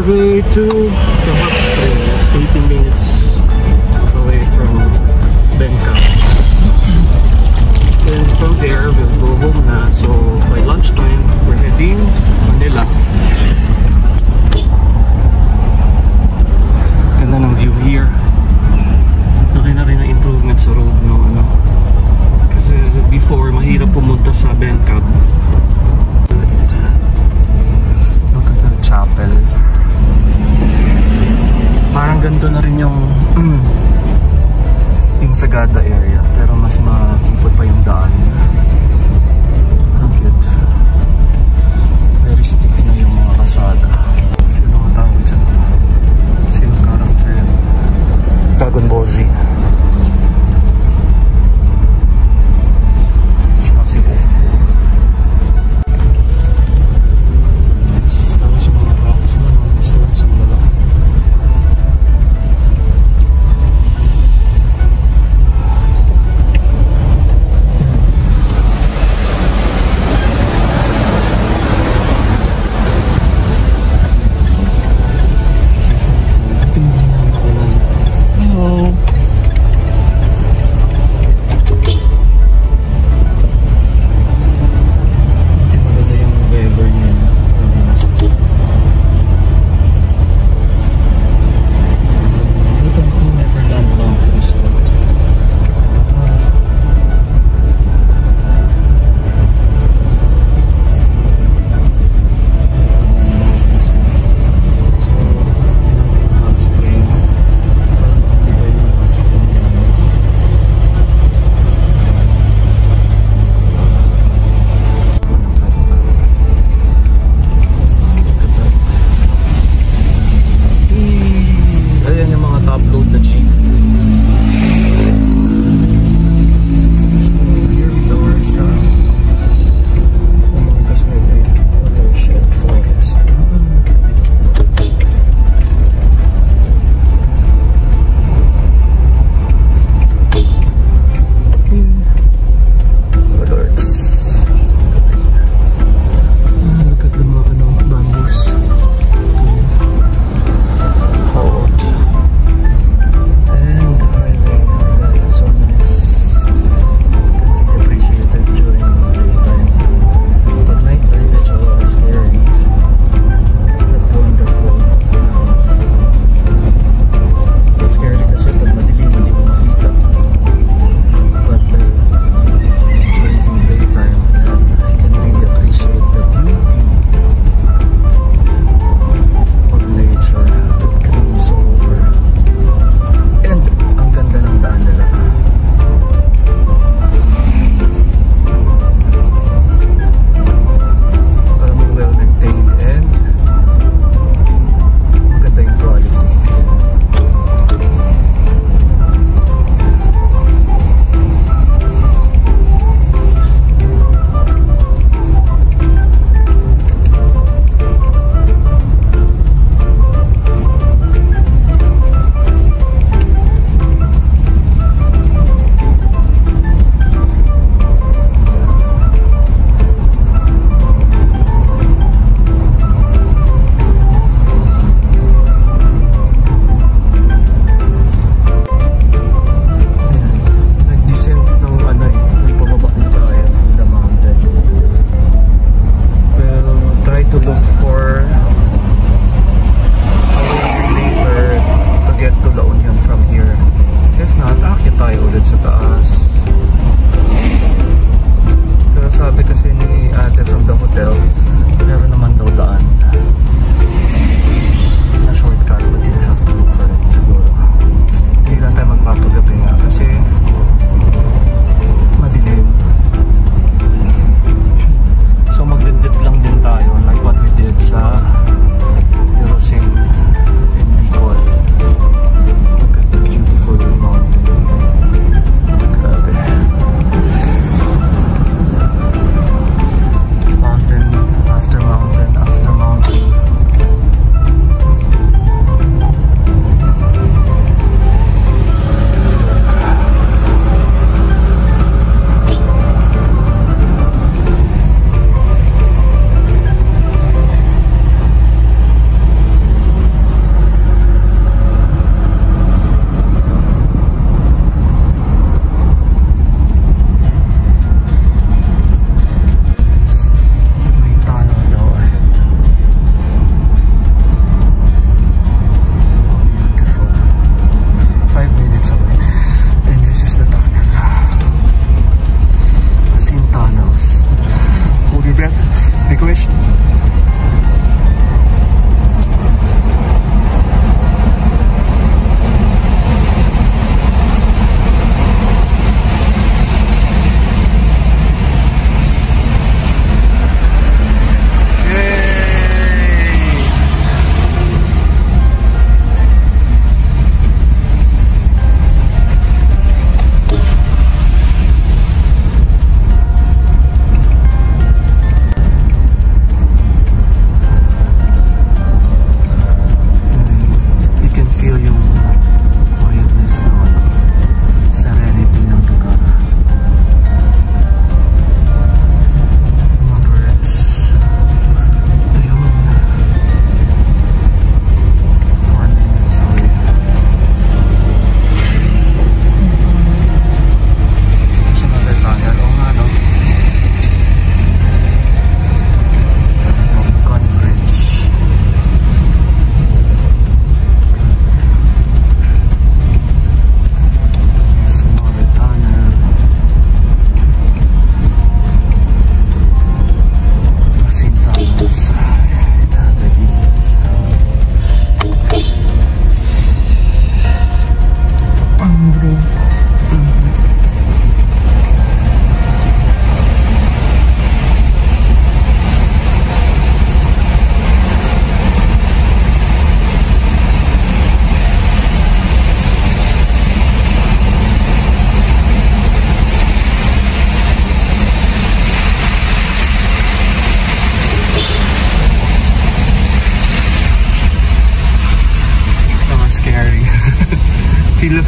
way to the hot spring, 80 minutes away from Bangkok. And from there, we'll go home na. So by lunchtime, we're heading Manila. Ganda ng view here. Laki na rin ang improvement sa road, no? Kasi before, mahirap pumunta sa Bangkok. Look at the chapel. Parang ganito na rin yung Sagada area, pero mas makipot pa yung daan. Ang cute. Very sticky na yung mga kasada. Sino ang tawag dyan? Sino character yan? Dragon Ball Z. Si Goku. Tapos yung mga rocks na sa malaki.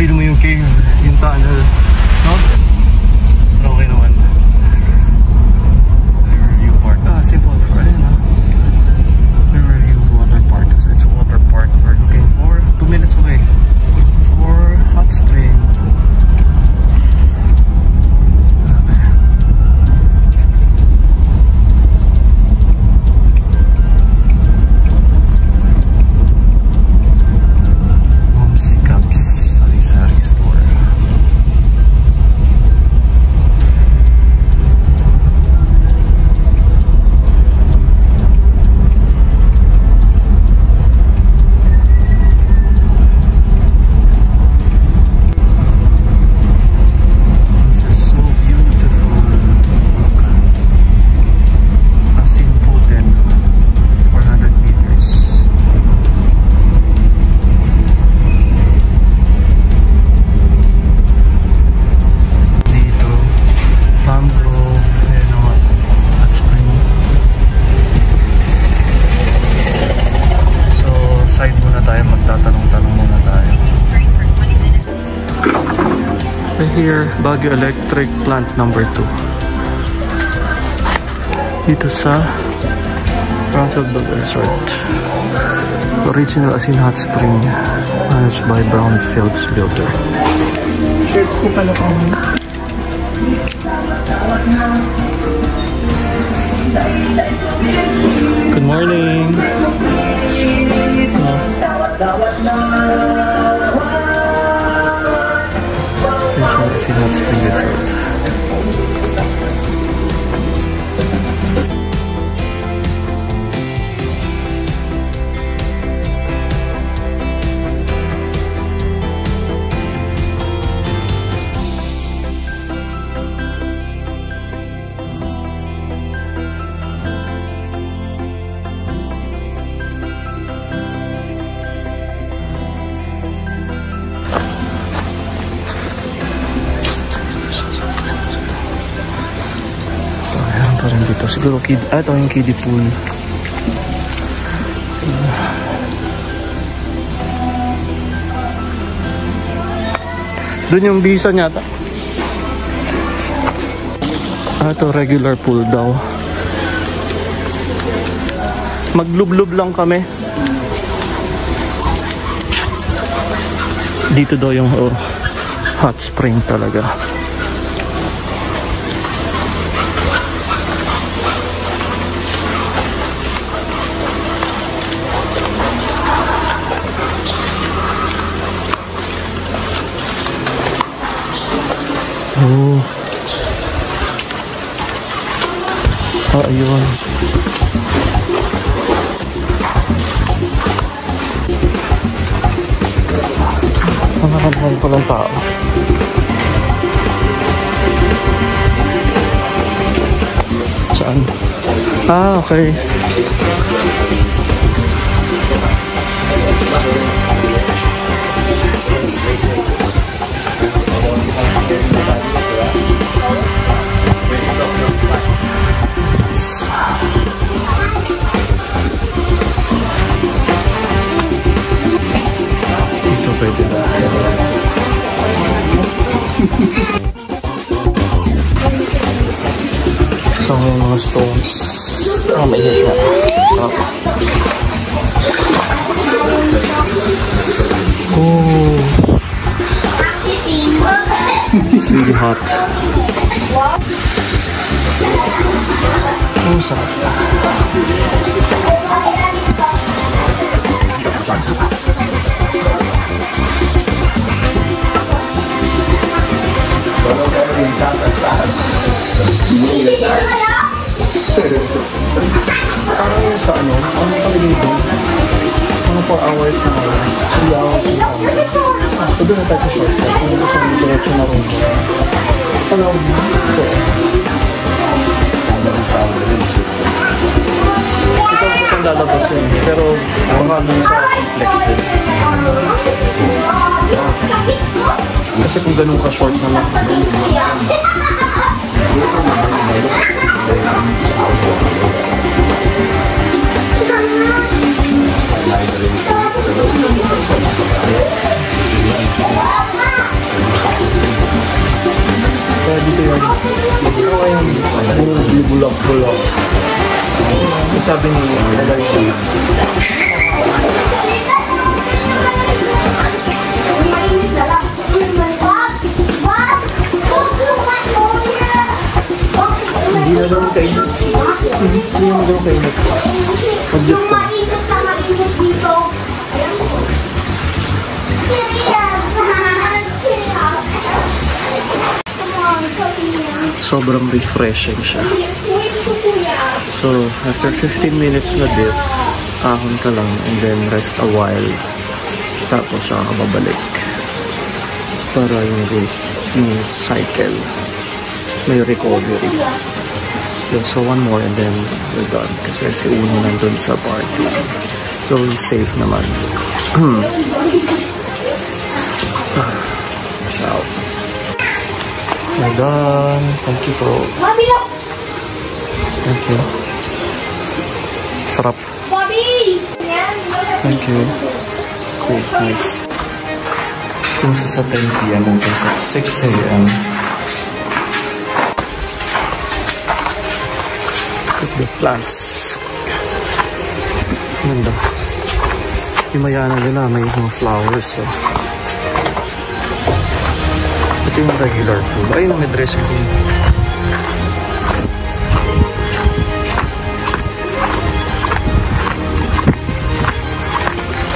feel mo yung cave, yung tunnel, no? Okay naman. Riverview Park. Simple for ayun na. Riverview Water Park. So it's a water park we're looking for. 2 minutes away for hot spring. Here, Baguio Electric Plant number 2. Dito sa Brownfield Resort. Original Asin Hot Spring, managed by Brownfields Builder. Shirts ko pala po. Good morning. That's the resort. Parang dito siguro ito yung kiddie pool. Doon yung bisa niya ata. Ito regular pool daw. Maglub-lub lang kami. Dito daw yung hot spring talaga. Oh. Ayun. Nakakalaman ko lang tao. Saan? Okay. Dito pwede na. So may mga stones. May hit na. Oh. It's really hot. Oh, sarap. Parang yung sa ano kami dito? Mga 4 hours na 3 hours na kami. So doon na tayo sa shortcut. Kung gusto kami diretso na rin. Hello. Ito ko saan lalabas yun. Pero baka nung sa complex din. Kasi kung ganun ka short na lang. Bulak-bulak. Sabi ni Larissa. Hindi na daw kayo. Hindi na daw kayo. Pag-dip ko. Sobrang refreshing siya. So, after 15 minutes na dip, ahon ka lang and then rest a while. Tapos siya kababalik. Para yung cycle may recovery. So, one more and then we're done. Kasi si Uno nandun sa party. So, safe naman. Ciao. We're done. Thank you po. Thank you. Sarap. Thank you. Cool. Nice. Kung sa 10 p.m. hanggang sa 6 a.m. Look at the plants. Ganda. Himayana nila. May mga flowers. So. Ito yung regular food. Ayun, may dress food.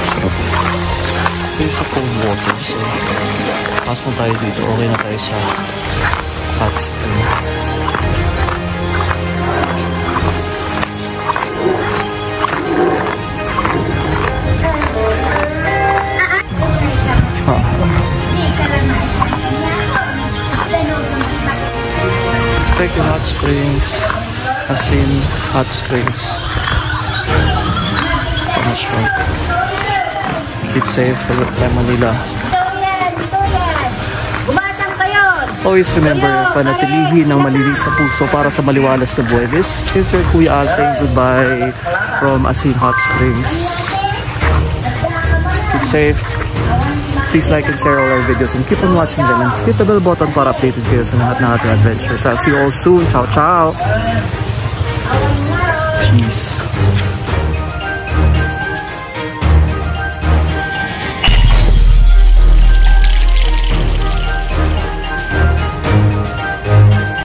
Sarap. Ito yung sa cold water. So, pass na tayo dito. Okay na tayo sa hot spring. Take the hot springs, Asin Hot Springs. So much fun. Keep safe for Manila. Always remember, panatilihin ng malinis sa puso para sa maliwalas na buhay. This is your Kuya Al saying goodbye from Asin Hot Springs. Keep safe. Please like and share all our videos and keep on watching them and hit the bell button para updated kayo sa lahat ng ating adventures. I'll see you all soon. Ciao, ciao! Peace!